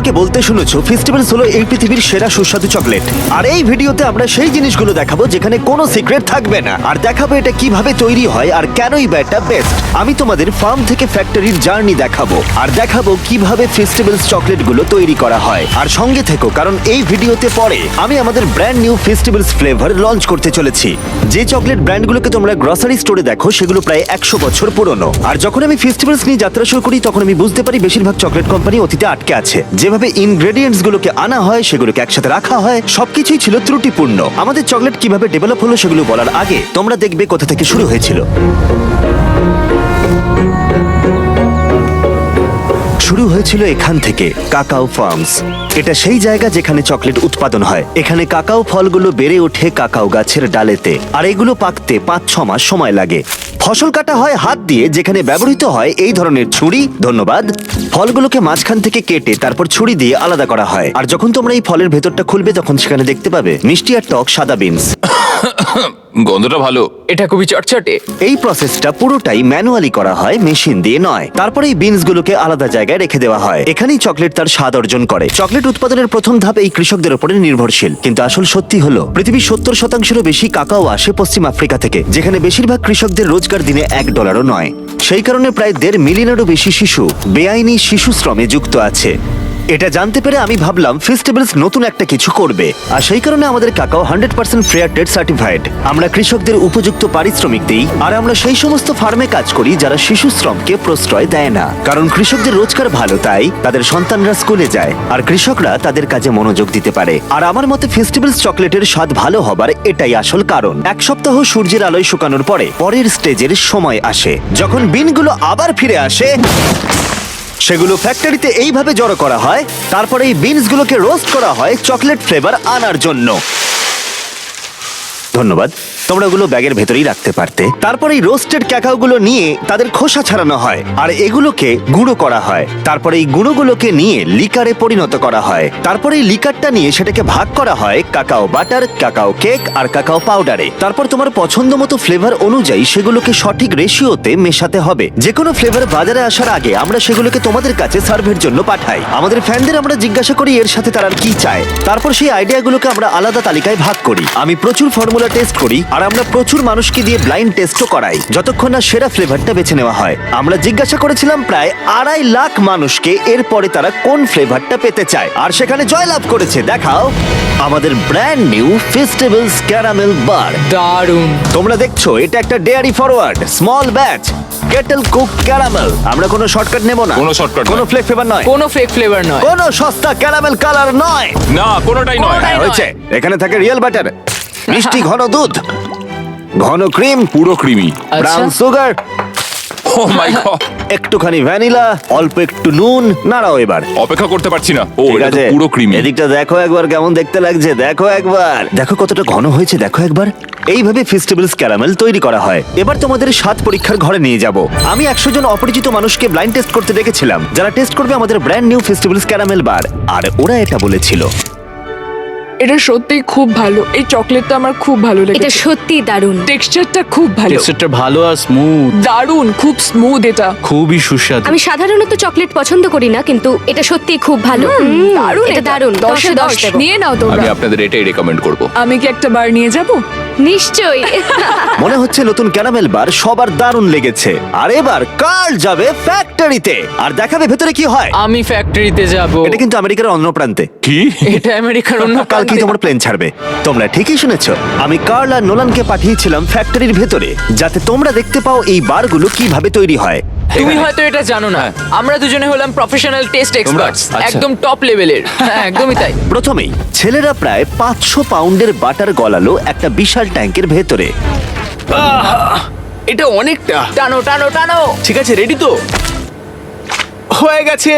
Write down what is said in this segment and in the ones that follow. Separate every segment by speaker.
Speaker 1: কে বলতে শুনেছো ফেস্টিভ্যালস হলো এই পৃথিবীর সেরা সুস্বাদু চকলেট। আর এই ভিডিওতে আমরা সেই জিনিসগুলো দেখাবো যেখানে কোনো সিক্রেট থাকবে না, আর দেখাবো এটা কিভাবে তৈরি হয় আর কেনই বা এটা বেস্ট। আমি তোমাদের ফার্ম থেকে ফ্যাক্টরির জার্নি দেখাবো, আর দেখাবো কিভাবে ফেস্টিভ্যালস চকলেটগুলো তৈরি করা হয়। আর সঙ্গে থেকো, কারণ এই ভিডিওতে পরে আমি আমাদের brand new festivals flavour launch করতে চলেছি। যে চকলেট ব্র্যান্ডগুলোকে তোমরা গ্রসারি স্টোরে দেখো সেগুলো প্রায় 100 বছর পুরনো। আর যখন আমি ফেস্টিভ্যালস নিয়ে যাত্রা শুরু করি তখন আমি বুঝতে পারি বেশিরভাগ চকলেট কোম্পানি অতীতে আটকে আছে। যেভাবে ইনগ্রেডিয়েন্টস গুলোকে আনা হয়, সেগুলোকে একসাথে রাখা হয়, সবকিছুই ছিল ত্রুটিপূর্ণ। আমাদের চকলেট কিভাবে ডেভেলপ হলো সেগুলো বলার আগে তোমরা দেখবে কোথা থেকে শুরু হয়েছিল। শুরু হয়েছিল এখান থেকে, কাকাও ফার্মস। এটা সেই জায়গা যেখানে চকলেট উৎপাদন হয়। এখানে কাকাও ফলগুলো বেড়ে ওঠে কাকাও গাছের ডালেতে, আর এগুলো পাকতে 5-6 মাস সময় লাগে। ফসল কাটা হয় হাত দিয়ে, যেখানে ব্যবহৃত হয় এই ধরনের ছুরি। ধন্যবাদ। ফলগুলোকে মাঝখান থেকে কেটে তারপর ছুরি দিয়ে আলাদা করা হয়। আর যখন তোমরা এই ফলের ভেতরটা খুলবে তখন সেখানে দেখতে পাবে মিষ্টি আর টক সাদা বিনস।
Speaker 2: গন্ধটা ভালো।
Speaker 3: এটা খুবই চটচটে।
Speaker 1: এই প্রসেসটা পুরোটাই ম্যানুয়ালি করা হয়, মেশিন দিয়ে নয়। তারপরে এই বিনস গুলোকে আলাদা জায়গায় রেখে দেওয়া হয়। এখানেই চকলেট তার স্বাদ অর্জন করে। চকলেট উৎপাদনের প্রথম ধাপ এই কৃষকদের উপরে নির্ভরশীল। কিন্তু আসল সত্যি হলো পৃথিবীর 70%-এরও বেশি কাকাও আসে পশ্চিম আফ্রিকা থেকে, যেখানে বেশিরভাগ কৃষকদের রোজগার দিনে $1 নয়। সেই কারণে প্রায় 1.5 মিলিয়নেরও বেশি শিশু বেআইনি শিশু শ্রমে যুক্ত আছে। এটা জানতে পেরে আমি ভাবলাম ফেস্টিভ্যালস নতুন একটা কিছু করবে, আর সেই কারণে আমাদের কাকাও 100% ফেয়ার ট্রেড সার্টিফাইড। আমরা কৃষকদের উপযুক্ত পারিশ্রমিক দিই, আর আমরা সেই সমস্ত ফার্মে কাজ করি যারা শিশু শ্রমকে প্রশ্রয় দেয় না। কারণ কৃষকদের রোজগার ভালো, তাই তাদের সন্তানরা স্কুলে যায় আর কৃষকরা তাদের কাজে মনোযোগ দিতে পারে। আর আমার মতে ফেস্টিভ্যালস চকলেটের স্বাদ ভালো হবার এটাই আসল কারণ। 1 সপ্তাহ সূর্যের আলোয় শুকানোর পরে পরের স্টেজের সময় আসে, যখন বিনগুলো আবার ফিরে আসে। সেগুলো ফ্যাক্টরিতে এইভাবে জড়ো করা হয়, তারপরে এই বিনসগুলোকে রোস্ট করা হয় চকলেট ফ্লেভার আনার জন্য। ধন্যবাদ। তোমরা ওগুলো ব্যাগের ভেতরেই রাখতে পারতে। তারপরে এই রোস্টেড ক্যাকাওগুলো নিয়ে তাদের খোসা ছাড়ানো হয়, আর এগুলোকে গুঁড়ো করা হয়। তারপরে এই গুঁড়োগুলোকে নিয়ে লিকারে পরিণত করা হয়। তারপরে এই লিকারটা নিয়ে সেটাকে ভাগ করা হয় কাকাও বাটার, কাকাও কেক আর কাকাও পাউডারে। তারপর তোমার পছন্দ মতো ফ্লেভার অনুযায়ী সেগুলোকে সঠিক রেশিওতে মেশাতে হবে। যে কোনো ফ্লেভার বাজারে আসার আগে আমরা সেগুলোকে তোমাদের কাছে সার্ভের জন্য পাঠাই। আমাদের ফ্যানদের আমরা জিজ্ঞাসা করি এর সাথে তারা কি চায়। তারপর সেই আইডিয়াগুলোকে আমরা আলাদা তালিকায় ভাগ করি। আমি প্রচুর ফর্মুলা টেস্ট করি, আর আমরা প্রচুর মানুষকে দিয়ে ব্লাইন্ড টেস্টও করাই যতক্ষণ না সেরা ফ্লেভারটা বেছে নেওয়া হয়। আমরা জিজ্ঞাসা করেছিলাম প্রায় 2.5 লাখ মানুষকে এরপরে তারা কোন ফ্লেভারটা পেতে চায়, আর সেখানে জয়লাভ করেছে দেখাও আমাদের ব্র্যান্ড নিউ ফেস্টিভ্যালস ক্যারামেল বার।
Speaker 3: দারুণ।
Speaker 1: তোমরা দেখছো এটা একটা dairy forward small batch Kettle cook caramel. আমরা কোনো শর্টকাট নেব না,
Speaker 2: কোনো shortcut
Speaker 1: কোনো
Speaker 2: নয়।
Speaker 1: ফ্লেক ফ্লেভার নয়,
Speaker 3: কোনো ফেক ফ্লেভার নয়।
Speaker 1: কোনো সস্তা ক্যারামেল কালার নয়।
Speaker 2: না, কোনোটাই নয়।
Speaker 3: কোনোটাই নয়।
Speaker 1: হয়েছে। এখানে থাকে রিয়েল বাটার, মিষ্টি ঘন দুধ, ঘন ক্রিম,
Speaker 2: পুরো ক্রিমি।
Speaker 1: ব্রাউন সুগার,
Speaker 2: ও মাই গড,
Speaker 1: একটুখানি ভ্যানিলা, অল্প একটু নুন। নাড়াও এবার।
Speaker 2: অপেক্ষা করতে পারছি না। ও,
Speaker 1: ঠিক
Speaker 2: এটা তো
Speaker 1: আছে,
Speaker 2: পুরো ক্রিমি।
Speaker 1: এদিকটা দেখো একবার কেমন দেখতে লাগছে। দেখো একবার, দেখো কতটা ঘন হয়েছে। দেখো একবার। এইভাবে ফেস্টিভ্যালস ক্যারামেল তৈরি করা হয়। এবার তোমাদের স্বাদ পরীক্ষার ঘরে নিয়ে যাব। আমি 100 জন অপরিচিত মানুষকে ব্লাইন্ড টেস্ট করতে ডেকেছিলাম, যারা টেস্ট করবে আমাদের brand new festivals caramel bar. আর ওরা এটা বলেছিল,
Speaker 4: এটা সত্যিই খুব ভালো। এই চকলেটটা আমার খুব ভালো
Speaker 5: এটা
Speaker 4: লেগেছে।
Speaker 5: সত্যি দারুণ।
Speaker 4: টেক্সচারটা খুব ভালো,
Speaker 6: টেক্সচারটা ভালো আর স্মুথ,
Speaker 4: দারুণ, খুব স্মুথ। এটা
Speaker 6: খুবই সুস্বাদু।
Speaker 5: আমি সাধারণত চকলেট পছন্দ করি না, কিন্তু এটা সত্যি খুব ভালো।
Speaker 4: দারুণ,
Speaker 5: এটা দারুণ।
Speaker 4: 10-এ 10
Speaker 5: দেবো।
Speaker 4: নিয়ে নাও
Speaker 2: আমি
Speaker 4: তোমরা।
Speaker 2: আপনাদের এটাই রেকমেন্ড করব।
Speaker 4: আমি কি একটা বার নিয়ে যাব?
Speaker 5: নিশ্চয়ই।
Speaker 1: মনে হচ্ছে নতুন ক্যারামেল বার সবার দারুণ লেগেছে। আর এবার কার্ল যাবে ফ্যাক্টরিতে আর দেখাবে ভেতরে কি হয়।
Speaker 3: আমি ফ্যাক্টরিতে যাব।
Speaker 1: এটা কিন্তু আমেরিকার অন্য প্রান্তে।
Speaker 2: কি?
Speaker 3: এটা আমেরিকার অন্য
Speaker 1: কালকেই
Speaker 3: প্রান্তে।
Speaker 1: তোমার প্লেন ছাড়বে। তোমরা ঠিকই শুনেছো। আমি কার্ল আর নোলানকে পাঠিয়েছিলাম ফ্যাক্টরির ভেতরে, যাতে তোমরা দেখতে পাও এই বারগুলো কিভাবে তৈরি হয়।
Speaker 3: তুমি হয়তো এটা জানো না, আমরা দুজনে হলাম প্রফেশনাল টেস্ট এক্সপার্টস,
Speaker 2: আচ্ছা।
Speaker 3: একদম টপ লেভেলের। হ্যাঁ, একদমই তাই।
Speaker 1: প্রথমেই ছেলেরা প্রায় 500 পাউন্ডের বাটার গলালো একটা বিশাল ট্যাঙ্কের ভেতরে।
Speaker 6: এটা অনেকটা।
Speaker 3: টানো টানো টানো।
Speaker 6: ঠিক আছে, রেডি তো? হয়ে গেছে।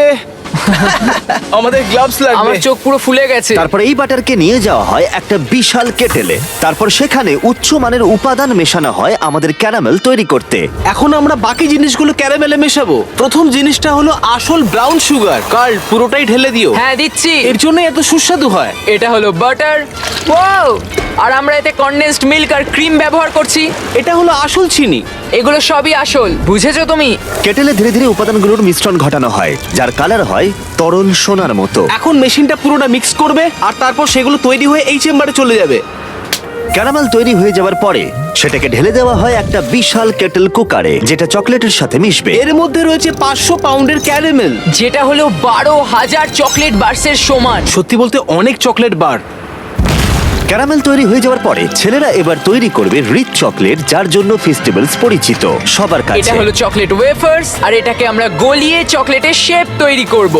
Speaker 6: আমাদের গ্লাভস লাগবে।
Speaker 3: আমার চোখ পুরো ফুলে গেছে।
Speaker 1: তারপর এই বাটারকে নিয়ে যাওয়া হয় একটা বিশাল কেটেলে। তারপর সেখানে উচ্চ মানের উপাদান মেশানো হয় আমাদের ক্যারামেল তৈরি করতে।
Speaker 6: এখন আমরা বাকি জিনিসগুলো ক্যারামেলে মেশাবো। প্রথম জিনিসটা হলো আসল ব্রাউন সুগার। কার্ল, পুরোটাই ঢেলে দিও।
Speaker 3: হ্যাঁ, দিচ্ছি।
Speaker 6: এর জন্য এত সুস্বাদু হয়।
Speaker 3: এটা হলো বাটার। ওয়াও! আর আমরা এতে কনডেন্সড মিল্ক আর ক্রিম ব্যবহার করছি।
Speaker 6: এটা হলো আসল চিনি।
Speaker 3: এগুলো সবই আসল, বুঝেছো তুমি?
Speaker 1: কেটেলে ধীরে ধীরে উপাদানগুলোর মিশ্রণ ঘটানো হয়, যার কালার হয় হয় তরল সোনার মতো।
Speaker 6: এখন মেশিনটা পুরোটা মিক্স করবে আর তারপর সেগুলো তৈরি হয়ে এই চেম্বারে চলে যাবে।
Speaker 1: ক্যারামেল তৈরি হয়ে যাওয়ার পরে সেটাকে ঢেলে দেওয়া হয় একটা বিশাল কেটল কুকারে, যেটা চকলেটের সাথে মিশবে।
Speaker 6: এর মধ্যে রয়েছে 500 পাউন্ডের ক্যারামেল।
Speaker 3: যেটা হলো 12,000 চকলেট বার্সের সমান।
Speaker 6: সত্যি বলতে অনেক চকলেট বার।
Speaker 1: ক্যারামেল তৈরি হয়ে যাওয়ার পরে ছেলেরা এবার তৈরি করবে রিচ চকলেট, যার জন্য ফেস্টিভ্যালস পরিচিত সবার
Speaker 3: এটা
Speaker 1: কাছে।
Speaker 3: হলো চকলেট ওয়েফার্স আর এটাকে আমরা গলিয়ে চকলেটের শেপ তৈরি করব।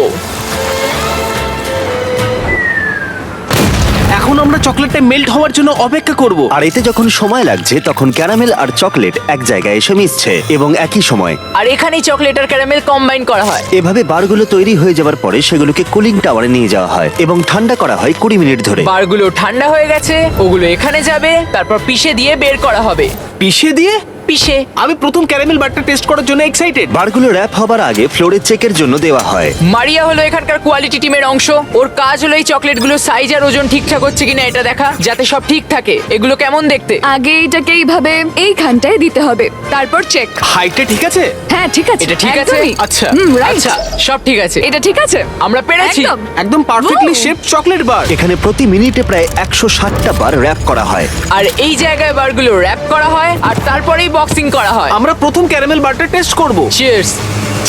Speaker 6: এখন আমরা চকলেটটা মেল্ট হওয়ার জন্য অপেক্ষা করব।
Speaker 1: আর এতে যখন সময় লাগছে তখন ক্যারামেল আর চকলেট এক জায়গায় এসে মিশছে এবং একই সময়
Speaker 3: আর এখানেই চকলেট আর ক্যারামেল কম্বাইন করা হয়।
Speaker 1: এভাবে বারগুলো তৈরি হয়ে যাওয়ার পরে সেগুলোকে কুলিং টাওয়ারে নিয়ে যাওয়া হয় এবং ঠান্ডা করা হয় 20 মিনিট ধরে।
Speaker 3: বারগুলো ঠান্ডা হয়ে গেছে, ওগুলো এখানে যাবে, তারপর পিষে দিয়ে বের করা হবে।
Speaker 6: পিষে দিয়ে?
Speaker 3: পিষে।
Speaker 6: আমি প্রথম ক্যারামেল বারটা টেস্ট করার জন্য এক্সাইটেড।
Speaker 1: বারগুলো র্যাপ হবার আগে ফ্লোরে চেকের জন্য দেওয়া হয়।
Speaker 3: মারিয়া হলো এখানকার কোয়ালিটি টিমের অংশ। ওর কাজ হলো এই চকলেটগুলো সাইজ আর ওজন ঠিকঠাক হচ্ছে কিনা এটা দেখা, যাতে সব ঠিক থাকে। এগুলো কেমন দেখতে?
Speaker 4: আগে এটাকে এইভাবে এইখানটায় দিতে হবে, তারপর চেক।
Speaker 6: হাইটটা ঠিক আছে?
Speaker 4: হ্যাঁ ঠিক আছে,
Speaker 3: এটা ঠিক আছে?
Speaker 4: একদমই।
Speaker 6: আচ্ছা।
Speaker 4: রাইট।
Speaker 3: আচ্ছা, সব ঠিক আছে।
Speaker 4: এটা ঠিক আছে,
Speaker 3: আমরা পেরেছি।
Speaker 4: একদম।
Speaker 6: একদম perfectly
Speaker 4: Wow!
Speaker 6: Shape chocolate bar.
Speaker 1: এখানে প্রতি মিনিটে প্রায় 160টা বার র্যাপ করা হয়।
Speaker 3: আর এই জায়গায় বারগুলো র‍্যাপ করা হয় আর তারপরেই বক্সিং করা হয়।
Speaker 6: আমরা প্রথম ক্যারামেল বারটা টেস্ট করব।
Speaker 3: চিয়ার্স।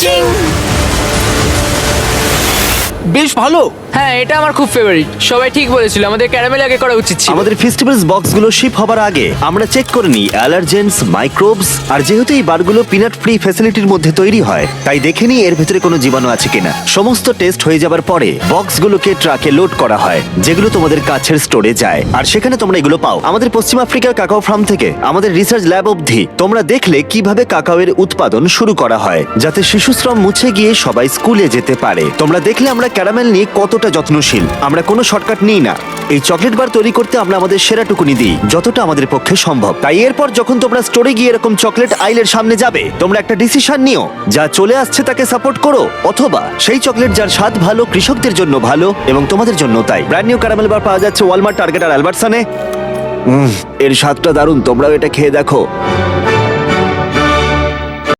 Speaker 3: চিং।
Speaker 6: বেশ ভালো।
Speaker 3: হ্যাঁ, এটা আমার খুব ফেভারিট। সবাই ঠিক বলেছিল, আমাদের ক্যারামেল আগে করা উচিত ছিল।
Speaker 1: আমাদের ফেস্টিভ্যালস বক্সগুলো শিপ হবার আগে আমরা চেক করে নিই অ্যালার্জেন্স, মাইক্রোবস, আর যেহেতু এই বারগুলো পিনাট ফ্রি ফ্যাসিলিটির মধ্যে তৈরি হয় তাই দেখে নিই এর ভেতরে কোনো জীবাণু আছে কিনা। সমস্ত টেস্ট হয়ে যাবার পরে বক্সগুলোকে ট্রাকে লোড করা হয়, যেগুলো তোমাদের কাছের স্টোরে যায়, আর সেখানে তোমরা এগুলো পাও। আমাদের পশ্চিম আফ্রিকার কাকাও ফার্ম থেকে আমাদের রিসার্চ ল্যাব অবধি তোমরা দেখলে কিভাবে কাকাওয়ের উৎপাদন শুরু করা হয়, যাতে শিশুশ্রম মুছে গিয়ে সবাই স্কুলে যেতে পারে। তোমরা দেখলে আমরা ক্যারামেল নিয়ে কতটা যত্নশীল। আমরা কোনো শর্টকাট নিই না। এই চকলেট বার তৈরি করতে আমরা আমাদের সেরাটুকুনি দিই, যতটা আমাদের পক্ষে সম্ভব। তাই এরপর যখন তোমরা স্টোরে গিয়ে এরকম চকলেট আইলের সামনে যাবে, তোমরা একটা ডিসিশন নিও, যা চলে আসছে তাকে সাপোর্ট করো, অথবা সেই চকলেট যার স্বাদ ভালো, কৃষকদের জন্য ভালো এবং তোমাদের জন্য তাই। ব্র্যান্ড নিউ ক্যারামেল বার পাওয়া যাচ্ছে ওয়ালমার্ট, টার্গেট আর অ্যালবার্টসনে। এর স্বাদটা দারুণ, তোমরাও এটা খেয়ে দেখো।